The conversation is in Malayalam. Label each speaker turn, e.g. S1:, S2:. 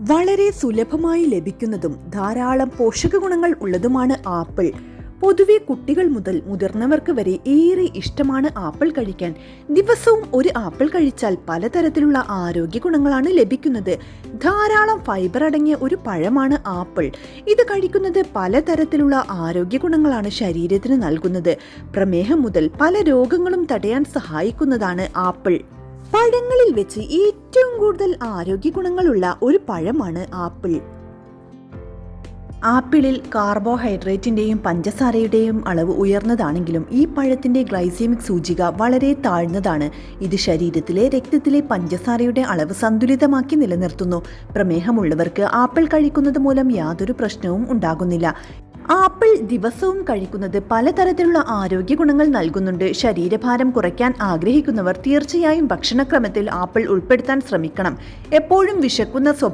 S1: വളരെ സുലഭമായി ലഭിക്കുന്നതും ധാരാളം പോഷകഗുണങ്ങൾ ഉള്ളതുമാണ് ആപ്പിൾ. പൊതുവെ കുട്ടികൾ മുതൽ മുതിർന്നവർക്ക് വരെ ഏറെ ഇഷ്ടമാണ് ആപ്പിൾ കഴിക്കാൻ. ദിവസവും ഒരു ആപ്പിൾ കഴിച്ചാൽ പലതരത്തിലുള്ള ആരോഗ്യ ഗുണങ്ങളാണ് ലഭിക്കുന്നത്. ധാരാളം ഫൈബർ അടങ്ങിയ ഒരു പഴമാണ് ആപ്പിൾ. ഇത് കഴിക്കുന്നത് പലതരത്തിലുള്ള ആരോഗ്യ ഗുണങ്ങളാണ് ശരീരത്തിന് നൽകുന്നത്. പ്രമേഹം മുതൽ പല രോഗങ്ങളും തടയാൻ സഹായിക്കുന്നതാണ് ആപ്പിൾ. പഴങ്ങളിൽ വെച്ച് ഏറ്റവും കൂടുതൽ ആരോഗ്യ ഗുണങ്ങളുള്ള ഒരു പഴമാണ് ആപ്പിൾ. ആപ്പിളിൽ കാർബോഹൈഡ്രേറ്റിന്റെയും പഞ്ചസാരയുടെയും അളവ് ഉയർന്നതാണെങ്കിലും ഈ പഴത്തിന്റെ ഗ്ലൈസെമിക് സൂചിക വളരെ താഴ്ന്നതാണ്. ഇത് ശരീരത്തിലെ രക്തത്തിലെ പഞ്ചസാരയുടെ അളവ് സന്തുലിതമാക്കി നിലനിർത്തുന്നു. പ്രമേഹമുള്ളവർക്ക് ആപ്പിൾ കഴിക്കുന്നത് മൂലം യാതൊരു പ്രശ്നവും ഉണ്ടാകുന്നില്ല. ആപ്പിൾ ദിവസവും കഴിക്കുന്നത് പലതരത്തിലുള്ള ആരോഗ്യ ഗുണങ്ങൾ നൽകുന്നുണ്ട്. ശരീരഭാരം കുറയ്ക്കാൻ ആഗ്രഹിക്കുന്നവർ തീർച്ചയായും ഭക്ഷണക്രമത്തിൽ ആപ്പിൾ ഉൾപ്പെടുത്താൻ ശ്രമിക്കണം. എപ്പോഴും വിശക്കുന്ന സ്വഭാവം